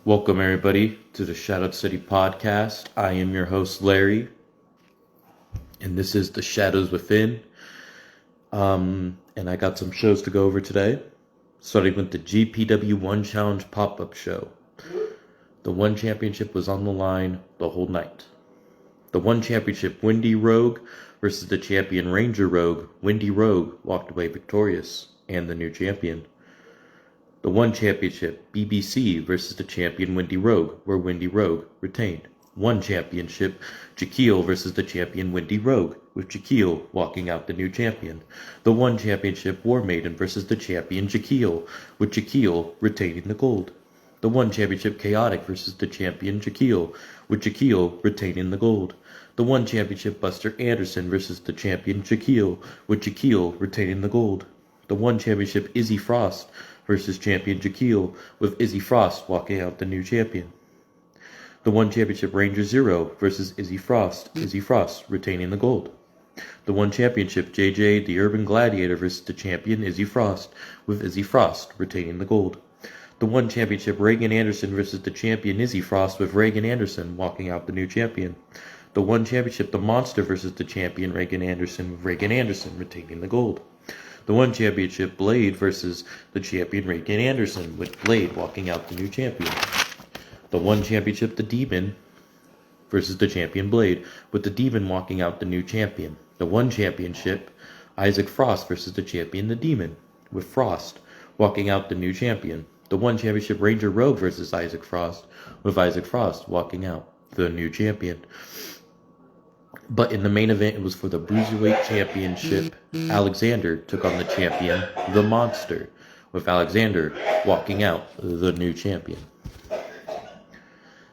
Welcome, everybody, to the Shadow City podcast. I am your host, Larry, and this is The Shadows Within. And I got some shows to go over today, starting with the GPW One Challenge pop-up show. The One Championship was on the line the whole night. The One Championship, Wendy Rogue versus the champion Ranger Rogue. Wendy Rogue walked away victorious and the new champion. The One Championship, BBC versus the champion Wendy Rogue, where Wendy Rogue retained. One Championship, Jaquil versus the champion Wendy Rogue, with Jaquil walking out the new champion. The One Championship, War Maiden versus the champion Jaquil, with Jaquil retaining the gold. The One Championship, Chaotic versus the champion Jaquil, with Jaquil retaining the gold. The One Championship, Buster Anderson versus the champion Jaquil, with Jaquil retaining the gold. The One Championship, Izzy Frost versus champion Jaquil, with Izzy Frost walking out the new champion. The One Championship, Ranger Zero versus Izzy Frost retaining the gold. The One Championship, JJ the Urban Gladiator versus the champion Izzy Frost, with Izzy Frost retaining the gold. The One Championship, Reagan Anderson versus the champion Izzy Frost, with Reagan Anderson walking out the new champion. The One Championship, The Monster versus the champion Reagan Anderson, with Reagan Anderson retaining the gold. The One Championship, Blade versus the champion Reagan Anderson, with Blade walking out the new champion. The One Championship, The Demon versus the champion Blade, with the Demon walking out the new champion. The One Championship, Isaac Frost versus the champion The Demon, with Frost walking out the new champion. The One Championship, Ranger Rogue versus Isaac Frost, with Isaac Frost walking out the new champion. But in the main event, it was for the Bruiserweight Championship. Alexander took on the champion, The Monster, with Alexander walking out the new champion.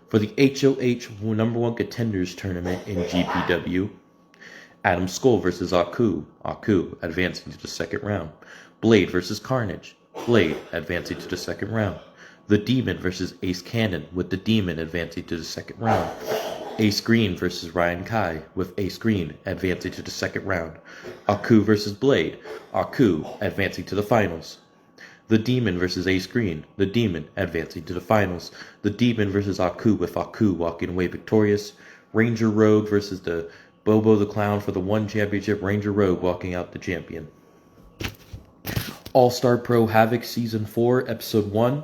For the HOH number one contenders tournament in GPW, Adam Skull versus Aku. Aku advancing to the second round. Blade versus Carnage. Blade advancing to the second round. The Demon versus Ace Cannon, with the Demon advancing to the second round. Ace Green versus Ryan Kai, with Ace Green advancing to the second round. Aku versus Blade. Aku advancing to the finals. The Demon versus Ace Green. The Demon advancing to the finals. The Demon versus Aku, with Aku walking away victorious. Ranger Rogue versus the Bobo the Clown for the One Championship. Ranger Rogue walking out the champion. All-Star Pro Havoc Season 4, Episode 1.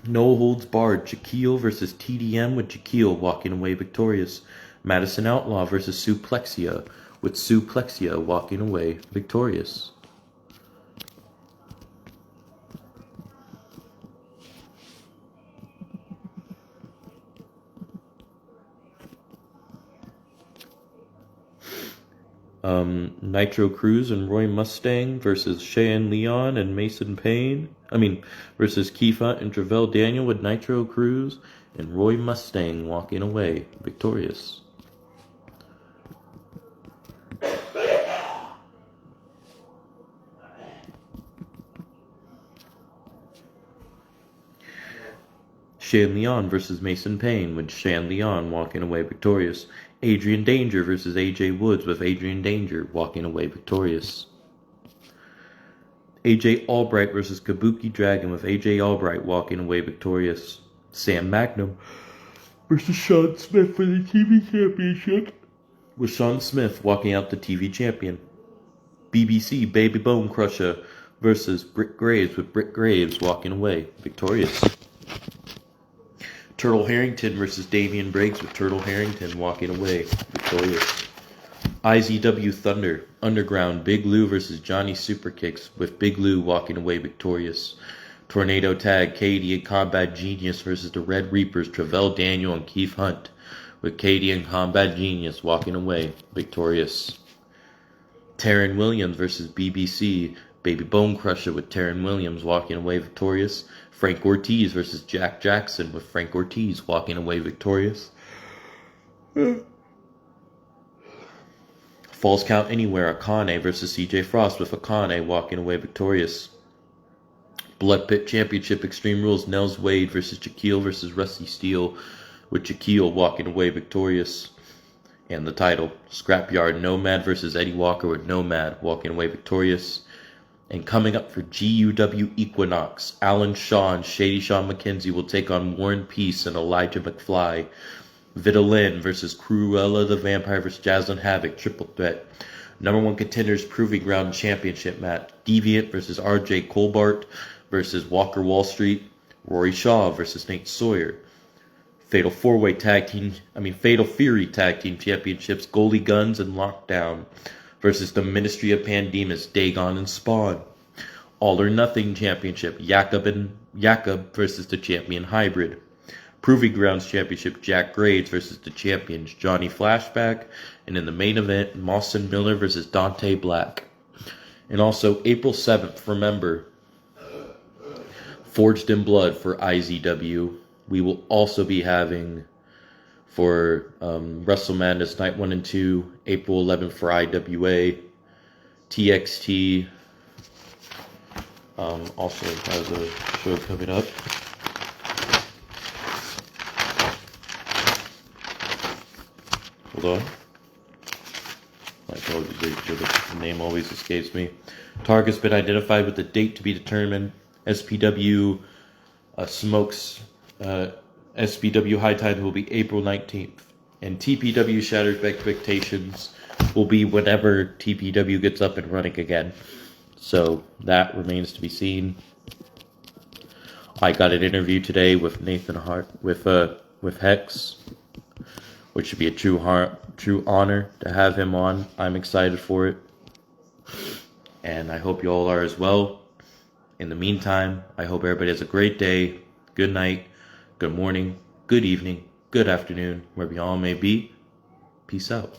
No Holds Barred, Jaquil versus TDM, with Jaquil walking away victorious. Madison Outlaw versus Suplexia, with Suplexia walking away victorious. Nitro Cruz and Roy Mustang versus Cheyenne Leon and Mason Payne. Versus Keith Hunt and Travell Daniel, with Nitro Cruz and Roy Mustang walking away victorious. Cheyenne Leon versus Mason Payne, with Cheyenne Leon walking away victorious. Adrian Danger versus AJ Woods, with Adrian Danger walking away victorious. AJ Albright versus Kabuki Dragon, with AJ Albright walking away victorious. Sam Magnum versus Sean Smith for the TV Championship, with Sean Smith walking out the TV champion. BBC Baby Bone Crusher versus Britt Graves, with Britt Graves walking away victorious. Turtle Harrington versus Damian Briggs, with Turtle Harrington walking away victorious. IZW Thunder Underground, Big Lou versus Johnny Superkicks, with Big Lou walking away victorious. Tornado Tag, Katie and Combat Genius versus the Red Reapers, Travell Daniel and Keith Hunt, with Katie and Combat Genius walking away victorious. Taryn Williams versus BBC Baby Bone Crusher, with Taryn Williams walking away victorious. Frank Ortiz versus Jack Jackson, with Frank Ortiz walking away victorious. Falls Count Anywhere, Akane versus CJ Frost, with Akane walking away victorious. Blood Pit Championship Extreme Rules, Nels Wade versus Jaquil versus Rusty Steele, with Jaquil walking away victorious. And the title, Scrapyard Nomad versus Eddie Walker, with Nomad walking away victorious. And coming up for GUW Equinox, Alan Shaw and Shady Sean McKenzie will take on Warren Peace and Elijah McFly. Vitalin versus Cruella the Vampire versus Jaslyn Havoc, triple threat. Number one contenders Proving Ground Championship match. Deviant versus RJ Colbart versus Walker Wall Street. Rory Shaw versus Nate Sawyer. Fatal Fury Tag Team Championships, Goldie Guns and Lockdown versus the Ministry of Pandemus, Dagon and Spawn. All or Nothing Championship, Jakob versus the Champion Hybrid. Proving Grounds Championship, Jack Grades versus the champions, Johnny Flashback. And in the main event, Mawson Miller versus Dante Black. And also, April 7th, remember, Forged in Blood for IZW. We will also be having for Wrestle Madness Night 1 and 2, April 11th for IWA. TXT also has a show coming up. Hold on. My apologies, the name always escapes me. Target's been identified with the date to be determined. SPW Smokes SPW High Tide will be April 19th. And TPW Shattered Expectations will be whenever TPW gets up and running again. So that remains to be seen. I got an interview today with Nathan Hart with Hex, which should be a true honor to have him on. I'm excited for it, and I hope you all are as well. In the meantime, I hope everybody has a great day, good night, good morning, good evening, good afternoon, wherever you all may be. Peace out.